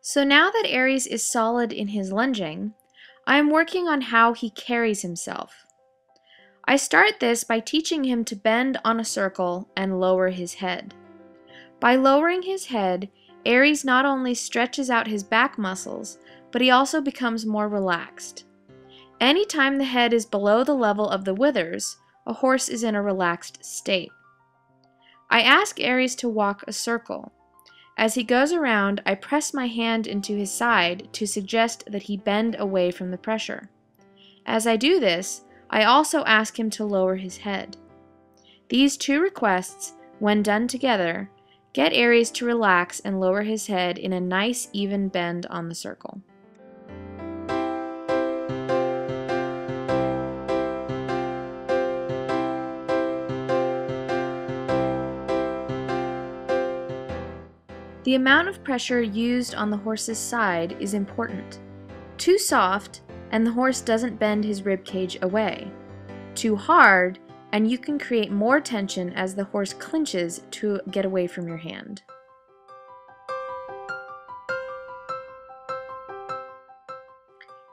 So now that Aries is solid in his lunging, I am working on how he carries himself. I start this by teaching him to bend on a circle and lower his head. By lowering his head, Aries not only stretches out his back muscles, but he also becomes more relaxed. Anytime the head is below the level of the withers, a horse is in a relaxed state. I ask Aries to walk a circle. As he goes around, I press my hand into his side to suggest that he bend away from the pressure. As I do this, I also ask him to lower his head. These two requests, when done together, get Aries to relax and lower his head in a nice even bend on the circle. The amount of pressure used on the horse's side is important. Too soft, and the horse doesn't bend his rib cage away. Too hard, and you can create more tension as the horse clinches to get away from your hand.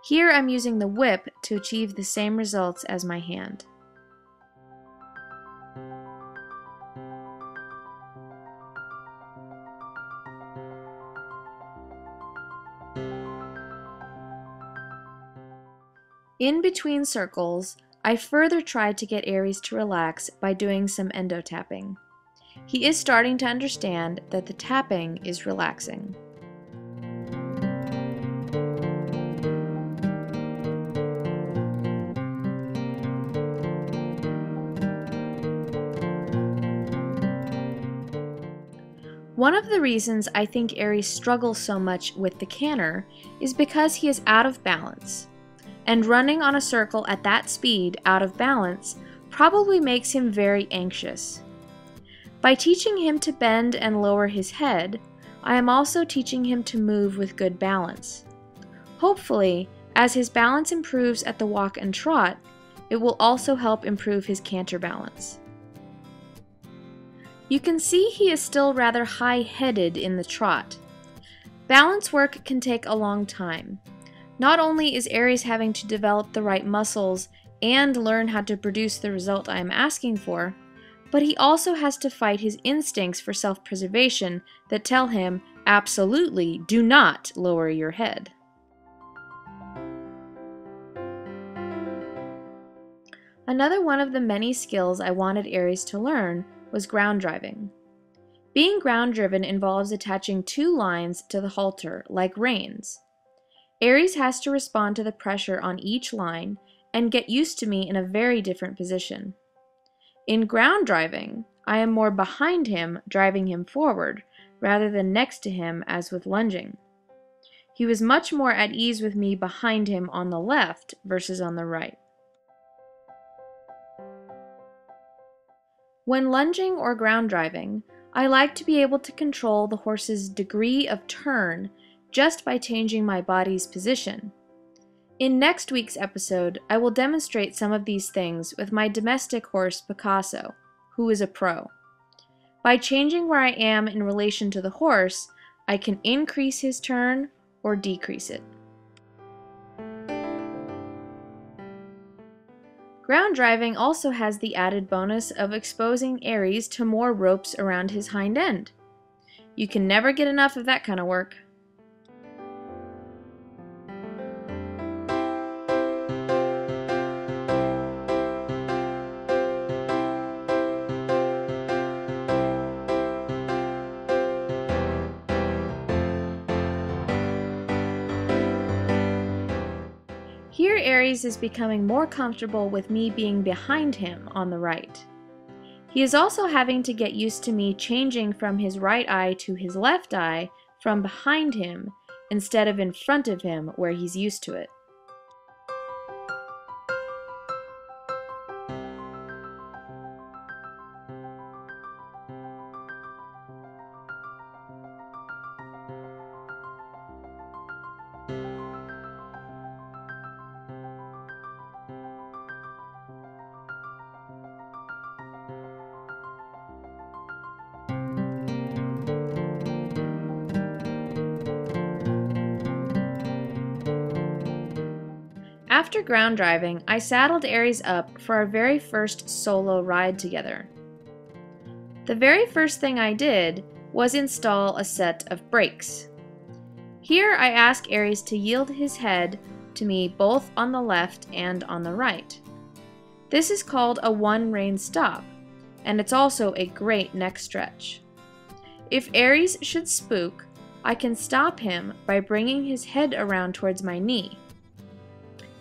Here I'm using the whip to achieve the same results as my hand. In between circles, I further tried to get Aries to relax by doing some endo tapping. He is starting to understand that the tapping is relaxing. One of the reasons I think Aries struggles so much with the canter is because he is out of balance. And running on a circle at that speed, out of balance, probably makes him very anxious. By teaching him to bend and lower his head, I am also teaching him to move with good balance. Hopefully, as his balance improves at the walk and trot, it will also help improve his canter balance. You can see he is still rather high-headed in the trot. Balance work can take a long time. Not only is Aries having to develop the right muscles and learn how to produce the result I am asking for, but he also has to fight his instincts for self-preservation that tell him, absolutely, do not lower your head. Another one of the many skills I wanted Aries to learn was ground driving. Being ground driven involves attaching two lines to the halter, like reins. Aries has to respond to the pressure on each line and get used to me in a very different position. In ground driving, I am more behind him, driving him forward, rather than next to him as with lunging. He was much more at ease with me behind him on the left versus on the right. When lunging or ground driving, I like to be able to control the horse's degree of turn just by changing my body's position. In next week's episode, I will demonstrate some of these things with my domestic horse Picasso, who is a pro. By changing where I am in relation to the horse, I can increase his turn or decrease it. Ground driving also has the added bonus of exposing Aries to more ropes around his hind end. You can never get enough of that kind of work. Here Aries is becoming more comfortable with me being behind him on the right. He is also having to get used to me changing from his right eye to his left eye from behind him instead of in front of him where he's used to it. After ground driving, I saddled Aries up for our very first solo ride together. The very first thing I did was install a set of brakes. Here I ask Aries to yield his head to me both on the left and on the right. This is called a one-rein stop, and it's also a great neck stretch. If Aries should spook, I can stop him by bringing his head around towards my knee.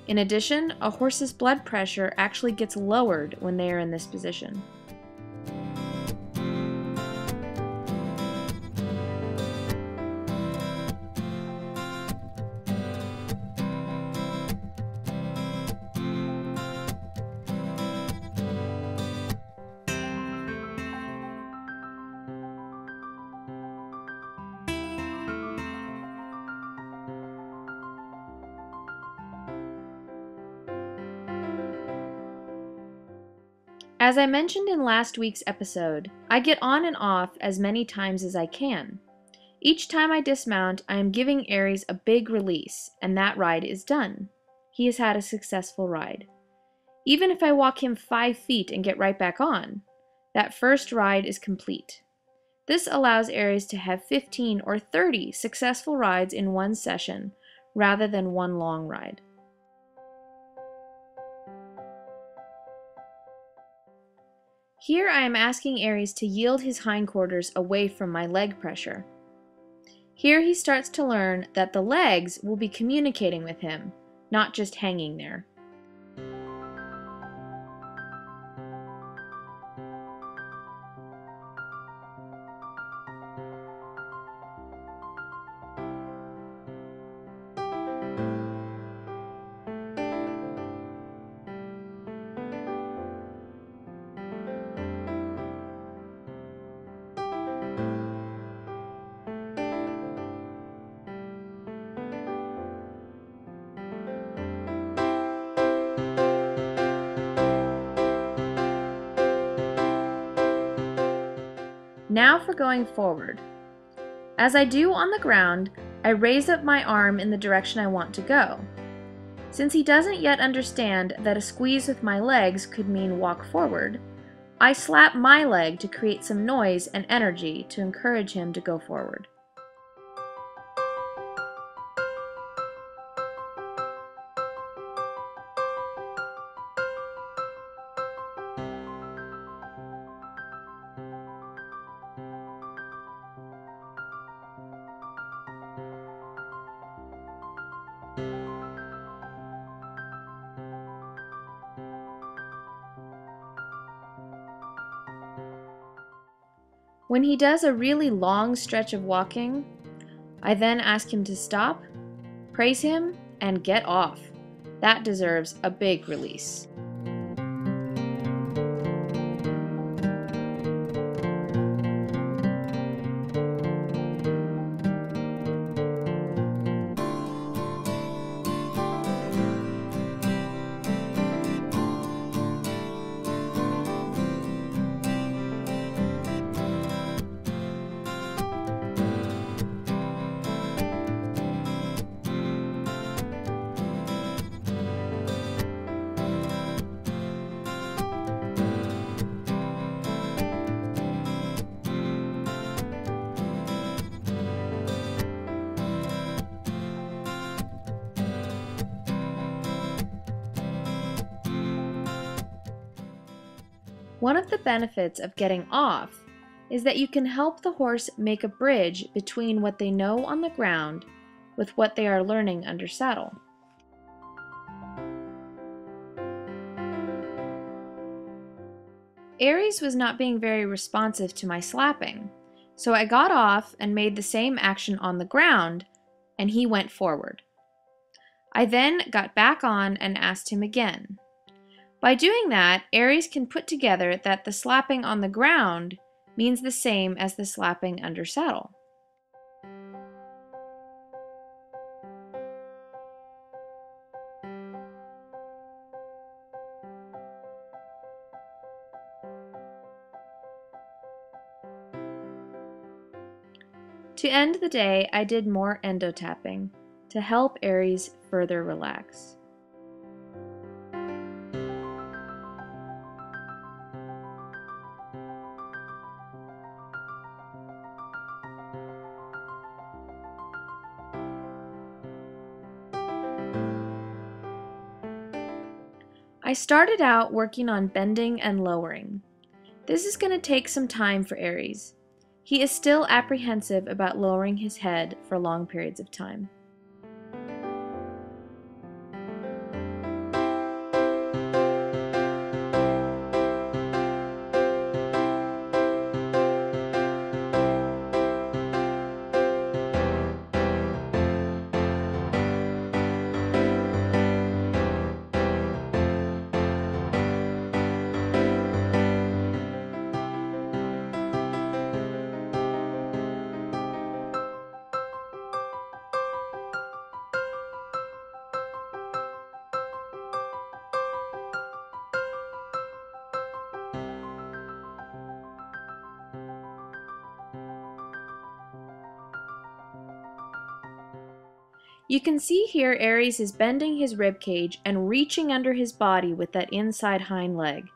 In addition, a horse's blood pressure actually gets lowered when they are in this position. As I mentioned in last week's episode, I get on and off as many times as I can. Each time I dismount, I am giving Aries a big release, and that ride is done. He has had a successful ride. Even if I walk him 5 feet and get right back on, that first ride is complete. This allows Aries to have 15 or 30 successful rides in one session, rather than one long ride. Here I am asking Aries to yield his hindquarters away from my leg pressure. Here he starts to learn that the legs will be communicating with him, not just hanging there. Now for going forward. As I do on the ground, I raise up my arm in the direction I want to go. Since he doesn't yet understand that a squeeze with my legs could mean walk forward, I slap my leg to create some noise and energy to encourage him to go forward. When he does a really long stretch of walking, I then ask him to stop, praise him, and get off. That deserves a big release. One of the benefits of getting off is that you can help the horse make a bridge between what they know on the ground with what they are learning under saddle. Aries was not being very responsive to my slapping, so I got off and made the same action on the ground, and he went forward. I then got back on and asked him again. By doing that, Aries can put together that the slapping on the ground means the same as the slapping under saddle. To end the day, I did more endo tapping to help Aries further relax. I started out working on bending and lowering. This is going to take some time for Aries. He is still apprehensive about lowering his head for long periods of time. You can see here Aries is bending his rib cage and reaching under his body with that inside hind leg.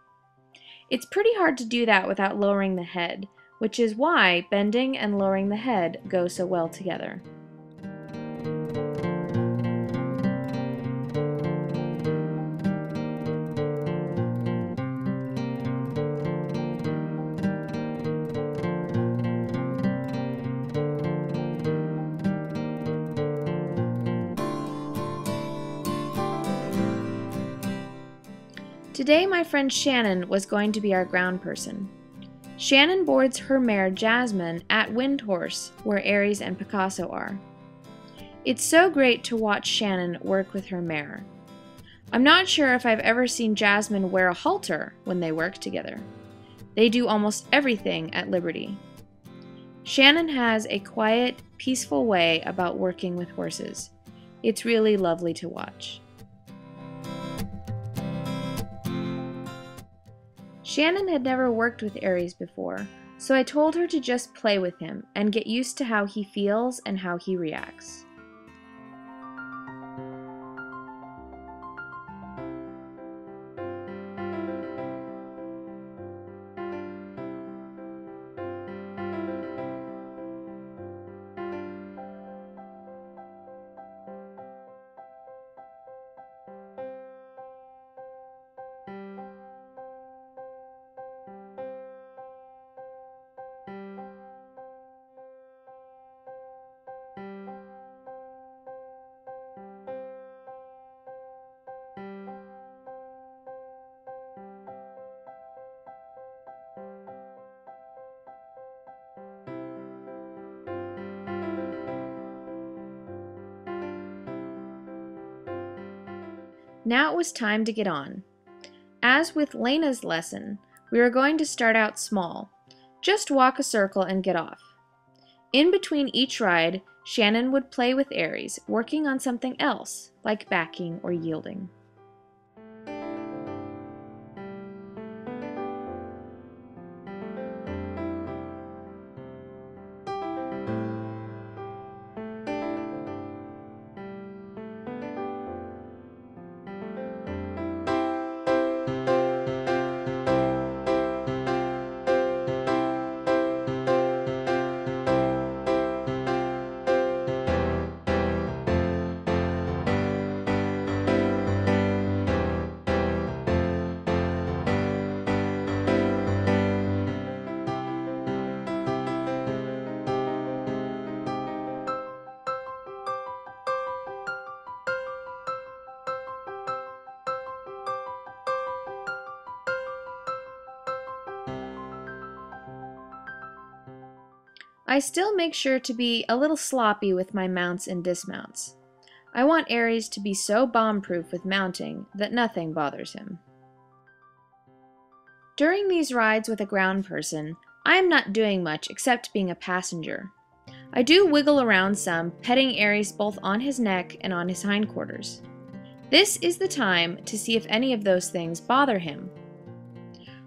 It's pretty hard to do that without lowering the head, which is why bending and lowering the head go so well together. Today my friend Shannon was going to be our ground person. Shannon boards her mare Jasmine at Windhorse, where Aries and Picasso are. It's so great to watch Shannon work with her mare. I'm not sure if I've ever seen Jasmine wear a halter when they work together. They do almost everything at Liberty. Shannon has a quiet, peaceful way about working with horses. It's really lovely to watch. Shannon had never worked with Aries before, so I told her to just play with him and get used to how he feels and how he reacts. Now it was time to get on. As with Lena's lesson, we were going to start out small. Just walk a circle and get off. In between each ride, Shannon would play with Aries, working on something else, like backing or yielding. I still make sure to be a little sloppy with my mounts and dismounts. I want Aries to be so bomb-proof with mounting that nothing bothers him. During these rides with a ground person, I am not doing much except being a passenger. I do wiggle around some, petting Aries both on his neck and on his hindquarters. This is the time to see if any of those things bother him.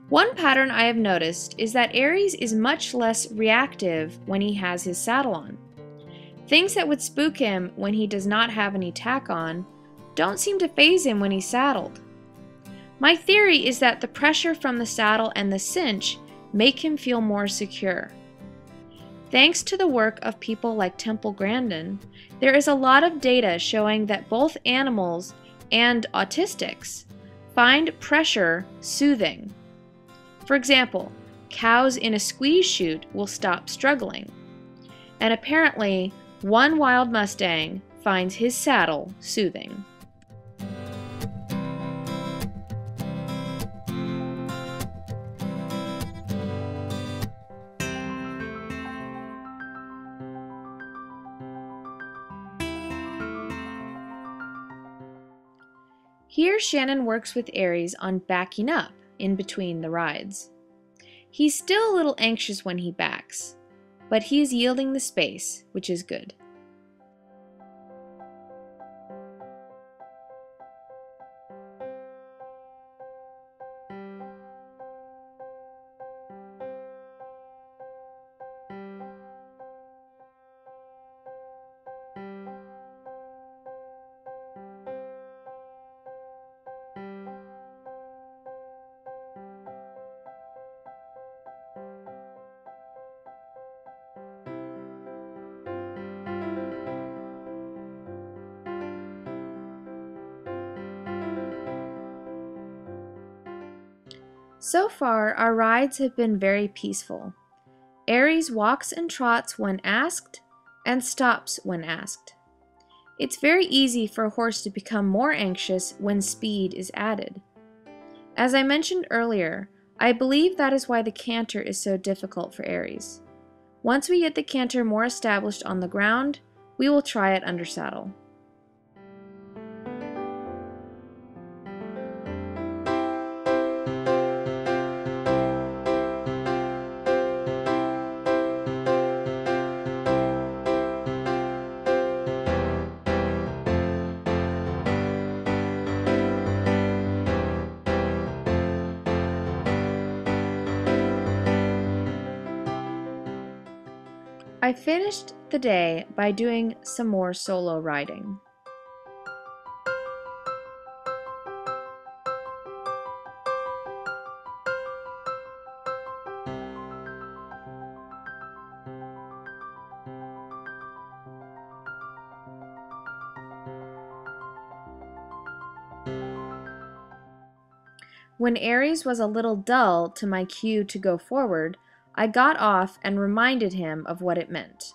One pattern I have noticed is that Aries is much less reactive when he has his saddle on. Things that would spook him when he does not have any tack on don't seem to faze him when he's saddled. My theory is that the pressure from the saddle and the cinch make him feel more secure. Thanks to the work of people like Temple Grandin, there is a lot of data showing that both animals and autistics Find pressure soothing. For example, cows in a squeeze chute will stop struggling. And apparently, one wild Mustang finds his saddle soothing. Here Shannon works with Aries on backing up in between the rides. He's still a little anxious when he backs, but he is yielding the space, which is good. So far, our rides have been very peaceful. Aries walks and trots when asked and stops when asked. It's very easy for a horse to become more anxious when speed is added. As I mentioned earlier, I believe that is why the canter is so difficult for Aries. Once we get the canter more established on the ground, we will try it under saddle. I finished the day by doing some more solo riding. When Aries was a little dull to my cue to go forward, I got off and reminded him of what it meant.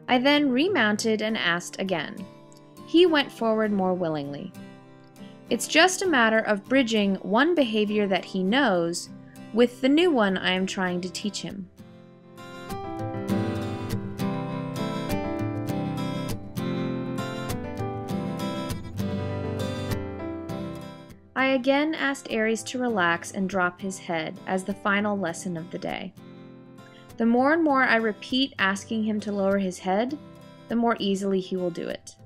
I then remounted and asked again. He went forward more willingly. It's just a matter of bridging one behavior that he knows with the new one I am trying to teach him. I again asked Aries to relax and drop his head as the final lesson of the day. The more and more I repeat asking him to lower his head, the more easily he will do it.